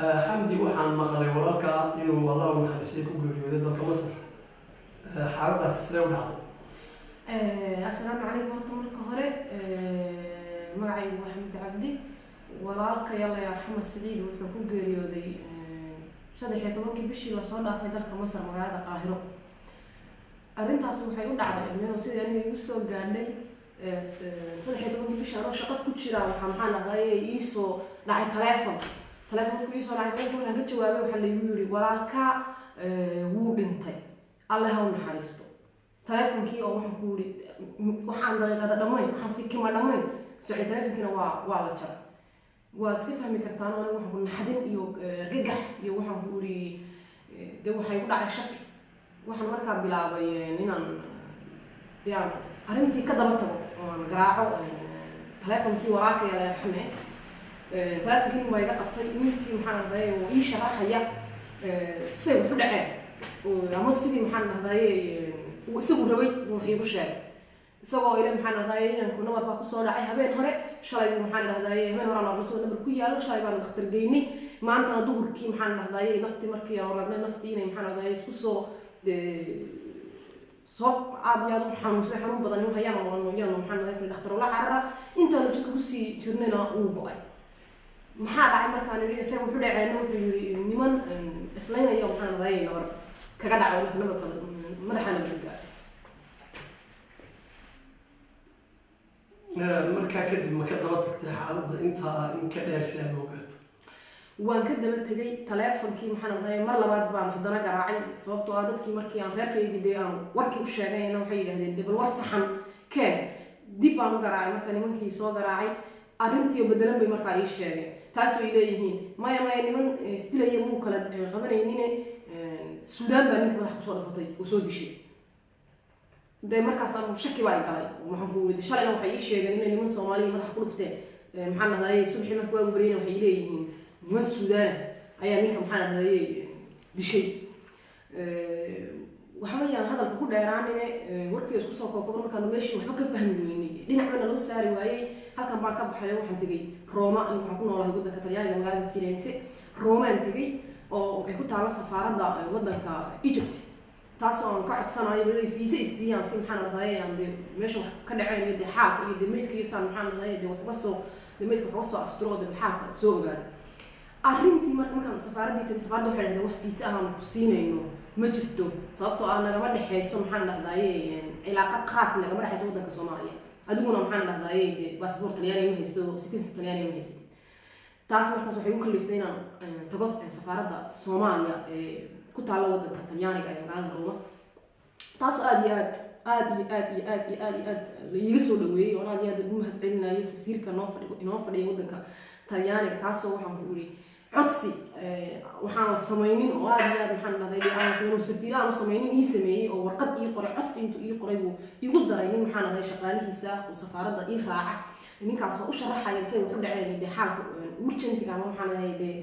حمدي waxaan maqlay walaalka inuu walaaw naxariisay ku geeriyooday dalka Masar xaaladaas isla u dhacday assalaamu calaykum horta marka hore magacaygu waa Xamdi Cabdi walaalka yalla yarxama Saciid wuxuu ku geeriyooday 13 bishii la soo dhaafay dalka Masar magaalada Qaahiro arrintaas waxay u dhacday meel sidii aniga igu soo gaadhay 13 bishii anoo shaqo ku jira waxaan ahaayay ii soo dhacay telefoonku ii soo dhacay waxaan ka jawaabay waxa la igu yiri walaalka wuu dhintay Allah ha u naxariisto telefonkii oo waxaan ku yiri waxaan daqiiqada dhammayn waxaan si kima dhammayn socod telefonkina waa la jaray waa iska fahmi kartaan aniga waxaan ku naxdin iyo gagax iyo waxaan ku yiri waxay u dhacay shaki waxaan markaa bilaabay inaan arrintii ka daba tago oo garaaco telefonkii walaalka yalla yarxamay telefonkii ma iga qabtay ninkii maxaan ahaayay oo ii sharaxaya say wuxuu dhacay oo ama sidii maxaan ahaayay uu isagu rabay wuxuu igu sheegay isagoo ilaa maxaan ahaayay inaan ku nabar baa ku soo dhacay habeen hore shalay maxaan ahaayay habeen hore aan soo nabar ku yaalo shalay baan dhakhtar geynay maanta duhurkii maxaan ahaayay nafti markii aan lagnay nafti inay maxaan ahaayay isku soo soo aad xanuun badan oo hayaan maxaan ahaayay dhakhtar la carara inta la jidka ku sii jirnayna uu go'ay maxaa dhacay markaan iri say wuxuu dhacayna wuxuu yiri niman islaynaya waxaan raayay nabar kaga dhacay nabarka madaxa la gudbaa markaa kadib ma ka daba tagtay xaaladda inta in ka dheer si aad ogaato waan ka daba tagay telefonkii maxaan raayay mar labaad baan haddana garaacay sababtoo ah dadkii markii aan reerkayga aan warkii u sheegayna waxay yiraahdeen dibal war saxan keen dib baan u garaacay marka nimankii soo garaacay arrintii bedelan bay markaa ii sheegeen taasoo ay leeyihiin maya niman isdilaya muu kala qabanaynin Suudaan baa ninka madax ku soo dhafatay oo soo dishay markaas aan shaki baa galay waxaan ku weydiiyay shalayna waxay ii sheegeen in niman Soomaaliya madax ku dhufteen maxaan ahaayay subaxii markii waa gubareen waxay leeyihiin niman Suudaan ayaa ninka maxaan ahaayay dishay waxaan hadalka ku dheeraanine warkii isku soo koobay markaan meeshii waxba ka fahmi weynay dhinacna loo saari waayay halkan baan ka baxay waxaan tagay Roma aniga waxaan ku noolahay waddanka Talyaaniga magaalada Firenze Roma aan tagay oo ay ku taala safaaradda waddanka Egypt taasoo aan ka codsanayo inay fiisa isiiyaan si maxaan ahaayay aan meesha wax ka dhacay iyo xaalka iyo meedka iyo san maxaan ahaayay wax ka soo meedka wax soo astro xaalka soo ogaado arrintii markaan safaaradii tagay safaaradda waxay dhahdeen wax fiisa aan ku siinayno ma jirto sababtoo ah nagama dhaxayso maxaan ahaayay cilaaqad khaas nagama dhaxayso waddanka Soomaaliya adiguna maxaan ahaayay passport Talyaani ma haysto citizen Talyaani ma haysto taas markaas waxay u kaliftay inaan tago safaaradda Soomaaliya ku taala waddanka Talyaaniga ee magaalada Roma taas aad la iga soo dhaweeyay oo aad ugu mahadcelinayo safiirka inoo fadhiyo waddanka Talyaaniga kaasoo waxaan ku uri codsi waxaan la sameeynin oo aad maxaan ahaayay aan sameeyay safiir aan sameeynin ii sameeyay oo warqad ii qoray codsi intuu ii qoray buu igu daray nin maxaan ahaayay shaqaalihiisa oo safaaradda ii raaca ninkaas oo u sharaxaya say wuxuu dhacay xaalka urgentiga ama waxaan ahaayay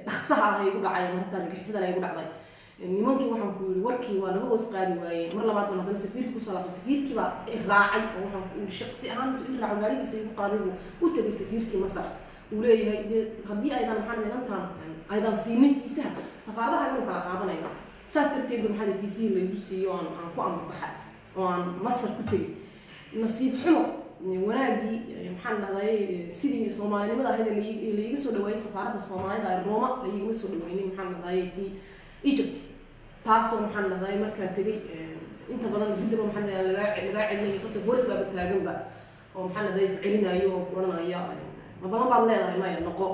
dhaqsaha ay ugu dhacay marta gixisada ay ugu dhacday nimankii waxaan ku yiri warkii waa naga hoos qaadi waayeen mar labaad baan safiirku ku salaamay safiirkii baa raacay oo waxaan ku yiri shaqsi ahaan uu raaco gaarigiisa uu qaaday uu tagay safiirkii Masar uu leeyahay hadii aydan maxaan inantaan aydan siinin fiisaha safaaradaha inuu kala qaadanayno saas darteed maxaa fiisiin la igu siiyo aan ku ambaxay oo aan Masar ku tagay nasiib xumo wanaagii maxaan ahaayay sidii Soomaalinimada ahayd la iga soo dhaweeyay safaaradda Soomaalida ee Roma la iga soo dhaweeyay maxaan ahaayay Egypt taasoo maxaan ahaayay markaan tagay inta badan hidaba maxaan laga celinayo sababta boris baa taagan ba oo maxaan ahaayay celinayo oo kulanaya ma balan leedahay ma noqo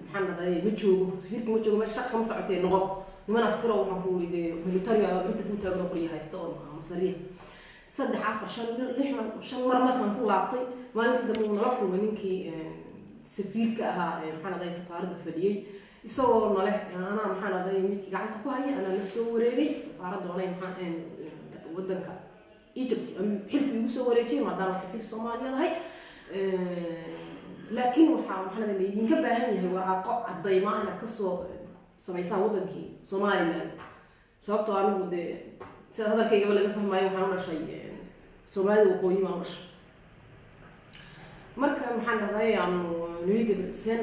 maxaan ahaayay ma joogo safiirka ma joogo ma shaqo ma socotay noqo niman askar oo waxaan ku weydiiyay military ah inta ku taagan oo qoriyo haysta oo Masariya 3-4-5 mar markaan ku laabtay maalintii dambe uu nala kulmay ninkii safiirka ahaa maxaan ahaayay safaaradda fadhiyay isagoo nale ana maxaan ahaayay midkii gacanta ku hayay ana la soo wareegay safaaradda oo maxaan waddanka Egypt xilkii ugu soo wareejiyay maadaama safiir Soomaaliyeed ahay laakiin waxaan ahaayay idinka baahan yahay waraaqo cadayma inaad ka soo sameysaan waddankii Soomaaliland sababtoo anigu sida hadalkayga laga fahmayo waxaan u dhashay Soomaalida waqooyi baan u dhashay marka maxaan ahaayay aan nilida seen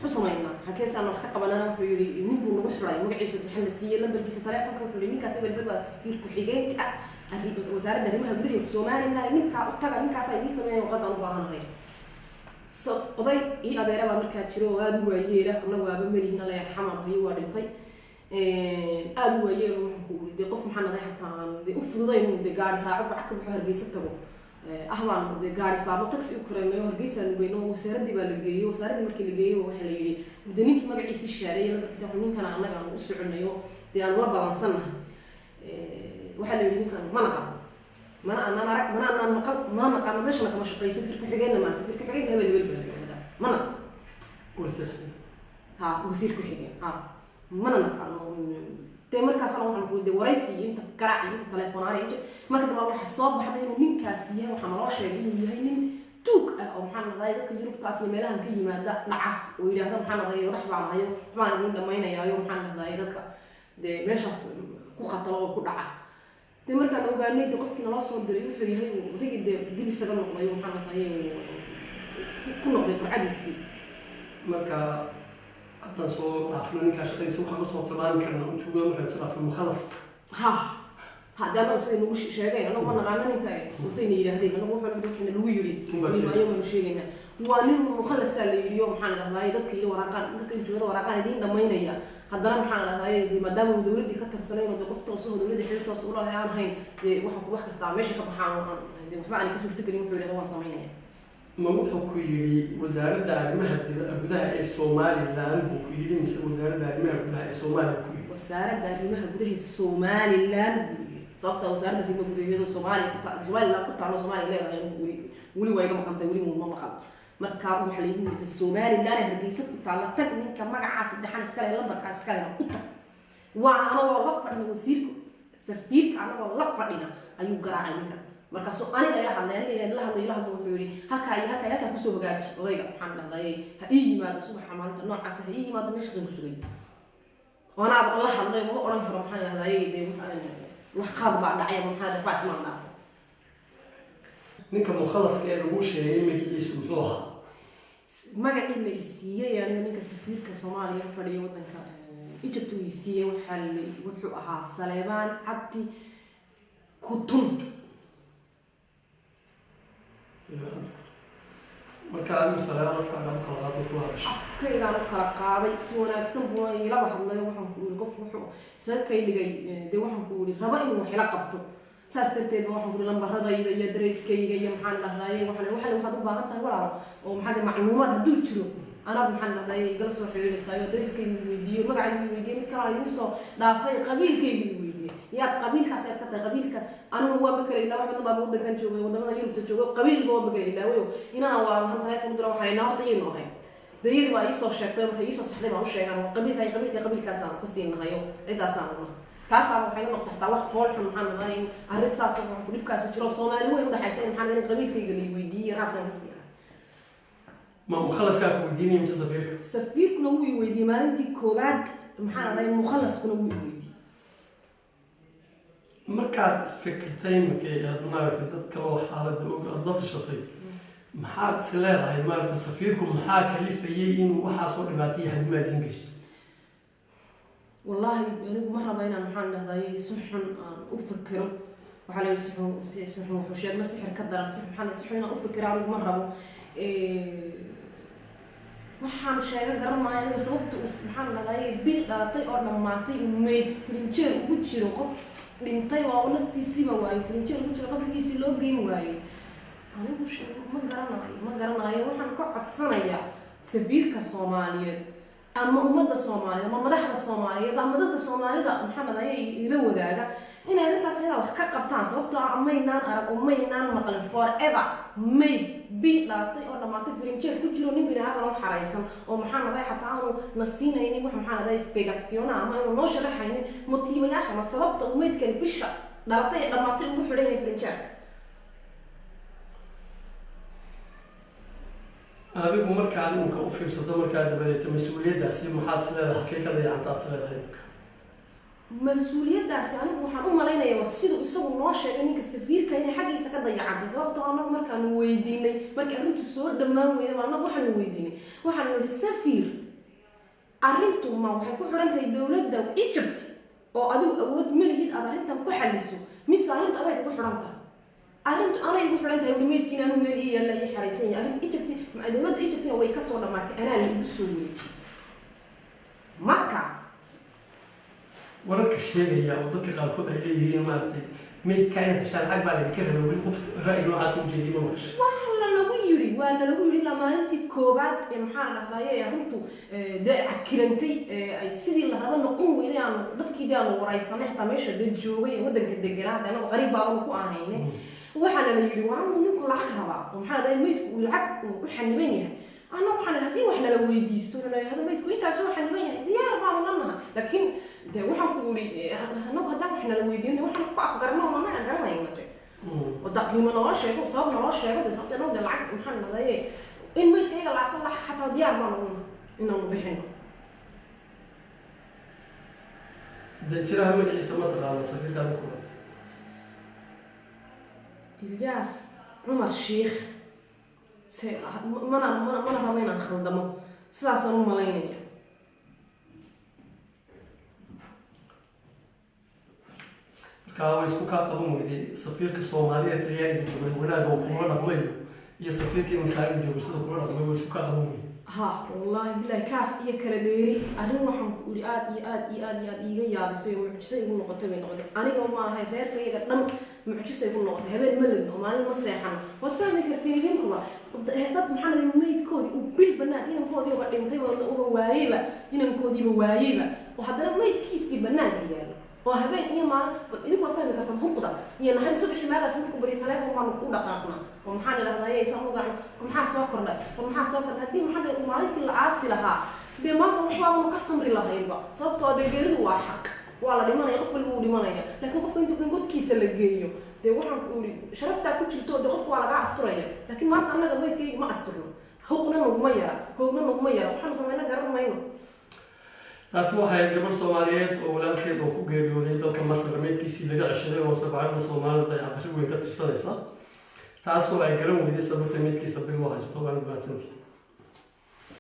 xusamayna حكيسان wax ka qabanana wuxuu yiri nin buu nagu xiray magaciisa saddexan la siiyay lambarkiisa taleefanka wuxuu yiri ninkaas hebel baa safiir ku xigeenka ah wasaaradda arrimaha gudaha Soomaaliland ninka u taga ninkaas ay sameeyay qadan u baahanahay oday ii adeera baa markaa jiro aad u waayeela anagu aaba malihiina la yarxama hayo waa dhintay aad u waayeela wuxuu ku yiri qof maxaa naday xataa u fududayn uu gaari raaco bac ka baxo Hargeysa tago ahbaan gaari saabo taxi u koreeyo Hargeysa lagu geeyo wasaaradii baa la geeyo wasaaradii markii la geeyo waxa la yiri wadaninkii magaciisa shaareeyay lambarkiisa ninkan anaga aan u soconayo aan la balansanahay waxa la yiri ninkan mana ana maqal meesha kama shaqeyso firka xigeenna ma safirka xigeenka hebel baa mana wasiir ku xigeen mana naqaano markaas waxaan ku waraysi inta qaraaci inta telefoonada inta marka dib waxa soo baxday inuu ninkaas yahay waxa loo sheegay inuu yahay nin tuug ah oo maxaa naday dadka Yurubtaas iyo meelahan ka yimaada dhaca oo yiraahdo maxaa naday wadax baan hayo waxaan idin dhameynayaayo maxaa naday dadka meeshaas ku khatalo oo ku dhaca markaan ogaanay qofkii nala soo diray wuxuu yahay odayga dib isaga noqday maxaa naday ku noqday qurcadiisi marka haddaan soo dhaafno ninkaa shaqadiisa waxaan usoo tilmaami karnaa intuu markaan soo dhaafno mukhalas haddii anagu siday nagu sheegeen anagu ma naqaano ninka wasayna yidhaahdeen anagu waxayna lagu yidhi ayaganu sheegaynaa waa nin mukhalasaa la yidhi oo maxaan dhahdaay dadka yidhi waraaqaan dadka intuugada waraaqaan idiin dhammaynaya haddana maxaan dhahdaay maadaama uu dowladdii ka tirsanay oo qof toosoo dowladda xiriir toos ula aan ahayn waxaan wax kastaa meesha ka baxaan waxba aan ka suurtagelin wuxuu yidhahda waan samaynaya ma wuxuu ku yidhi wasaaradda arrimaha gudaha ee Soomaaliland buu ku yidhi mise wasaaradda arrimaha gudaha ee Soomaaliya ku yidhi wasaaradda arrimaha gudaha ee Soomaaliland sababta wasaaradda arrimaha gudaha ee Soomaaliland ku taalo Soomaaliya leedahay wali way ga maqantay wali ma maqal marka waxa la yidhi Soomaaliland Hargeysa ku taalo tag ninka magacaas saddexan iska leh lambarkaas iska leh u tag waa anagoo la fadhino wasiirka safiirka anagoo la fadhina ayuu garaacay ninka markaas aniga ila hadlay wuxuu yiri halka ku soo hogaaji odayga waxaan dhahday ha ii yimaado subaxa maalinta noocaas ha ii yimaado meesha ku sugay ona la hadlay ma oran karo maxaan dhahday wax qaad baa dhacay maxaan faas ma dhacay ninka mukhalaska ee lagu sheegay magaciisu muxuu ahaa magacii la siiyay aniga ninka safiirka Soomaaliya fadhiyo wadanka Egypt uu siiyay wuxuu ahaa Saleebaan Cabdi Kutun marka aan salaam fadlan kala ku hadasho kayga kala qaaday si wanaagsan buu ila hadlay waxaan ku yiri qof wuxuu salkay dhigay waxaan ku yiri raba inuu wax ila qabto saas darteed waxaan ku yiri lambaradayda iyo dareyskayga iyo maxaan dhahday waxaad u baahan tahay walaal oo maxaa macluumaad haduu jiro أنا محل هذا يجلسوا حيل سايو درس كي يودي مقعد يودي متكلم يوسف دافع قبيل كي يودي يا قبيل كاس كتر قبيل كاس أنا هو بكرة إلا واحد ما بقول ده كان شو وده ما يروح تشوفه قبيل هو بكرة إلا ويو إن أنا والله هم ثلاثة مدروا حالي نهار طيب نهاي ده يدوا يسوى الشيطان يسوى صحيح ما هو شيء أنا قبيل هاي قبيل كاس أنا قصين نهايو عدا سامنا كاس أنا حين نقطة تطلع فول محمد هاي عرفت ساس وكل كاس ترى صومالي وين وده حيسين محمد قبيل كي يودي راسنا قصين ما مخلص كان وديني مش سفير سفير كنا وي ويدي ما أنت كوباد محل هذا مخلص كنا وي ويدي مركز فكرتين مكي ما عرفت تذكروا حالة الضغط الشطي محاد سلال هاي مالك سفيركم محاك اللي فيين وحصل بعديه هذه ما تنقش والله يعني مرة بين المحل هذا يصحن أفكره وحلا يصحن وحشيات مسحر كدر الصحن محل يصحن أفكر على مرة waxaan sheegay garanayaa in sababta uu subxaan lahaay bil dhaatay oo dhamaatay meed furniture ugu jiro qof dhintay waa naftiisiiba waay furniture ugu jiro qabrigiisii loo geyn waayay anigu ma garanayo waxaan ka codsanayaa safiirka Soomaaliyeed ama ummadda Soomaaliyeed ama madaxda Soomaaliyeed ama dadka Soomaalida maxaa lahaay ila wadaaga in ay intaas wax ka qabtaan sababtoo ah maynaan arag oo maynaan maqlin forever mayd bil dhaatay oo dhamaatay furniture ku jiro nin bini'aadan oo xareysan oo maxaa naday xataa aanu nasiinaynin wax maxaa naday spiegazione ama inuu noo sharaxaynin motivayaasha ama sababta uu maydkan bisha dhalatay dhamaatay ugu xidhan yahay furniture adigu markaa ninka u fiirsato markaa dabadeed mas'uuliyadaasi maxaad sileedahay xaqiiqada iyo antaad sileedahay مسؤوليتdaasi anigu waxaan u maleynayaa sidoo isagu noo sheegay ninka safiirka inay xaqiisa ka dayacantay sababtoo anagu markaan weydiinay markii arrintu soo dhamaan weeyay anagu waxaan weydiinay waxaan nidhi safiir arrintu ma waxay ku xiran tahay dowladda Egypt oo adigu awood ma lihid aad arrintan ku xaliso mise arrintu aday ku xiran tahay arrintu anay ku xiran tahay welimeedkiina aanu meel iyo la ii xareysan yahay arrin Egypt ma dowladda Egypt way ka soo dhamaatay anaa la igu soo wareejiyay marka wararka sheegaya oo dadka qaarkood ay leeyihiin maartay mid kaana sharci baa laga rabay weli qof ra'yi noocaas u jeediyay ma maqashay waana lagu yiri la maalintii koobaad ee maxaa la dhahdaayay arrintu akilantay ay sidii la rabo noqon weeyaan dadkii daan waraysanay xataa meesha dad joogay wadanka deganaa anagu qariib baa ku ahaynay waxaana la yiri waan ninku lacag raba oo maxaa la meydku uu lacag u xaniban yahay ana waxaan hadii wax nala weydiisto hada meydku intaas oo xaniban yahay diyaar baa lanaha laakiin de waxaan ku yiri anagu hadda wax nala weydiin waxaan ku afgarno ma garanayno ودقيمة نواشة وصاب نواشة هذا صاب تناول العقد محل هذا إيه إن ميت كيجا العصا الله حتى ديار ما نقول إنه بحنا ده ترى هم اللي يسمى تغالى سفير كان كورات الياس عمر الشيخ ما رمينا نخدمه سلاسة ملايين كاوي سوكا قبل مودي سفير كصومالية تريان يجوا ولا جو كورونا قبله هي سفير كي مساعد يجوا بس كورونا قبله سوكا قبل مودي ها والله بالله كاف إيه كرديري أنا وحنا كوري آد إيه بس معجزة يقول نقطة من نقطة أنا قبل ما هاي غير كي قدام معجزة يقول نقطة هبل ملل وما المسيحنا وتفهم كرتيني دين كلا هذا محمد الميت كودي وبالبنات هنا كودي وبعدين طيب ووايبة هنا كودي بوايبة وهذا الميت كيسي بنات كياله وهبين إيه مال إذا كنت فاهم كرتم حقدا يعني نحن صبح ما قاسم لكم بري تلفون ما نقول دقائقنا ومحل هذا يسمو قاعد ومحل سكر ده ومحل سكر هدي محل مالك العاصي لها دي ما توقع مقسم لها يبقى صبتوا ده غير واحد ولا دي ما يقفل ودي ما يا لكن قف أنتوا كنقول كيس اللي جيو دي واحد يقولي شرفت كنت شفتوا ده قف ولا قاعد أستريا لكن ما أنت أنا قبيت كي ما أسترنا حقنا مجميرة وحنا سمعنا جرب ما ينو taasi waxay gabar Soomaaliyeed oo walaalkeed oo ku geeriyooday dalka Masar meedkiisii laga ceshaday oo sabcada Soomaalida ay cabasho weyn ka tirsanaysa taasoo ay garan weyday sababta meedkiisa bil loo haysto waan baadsantii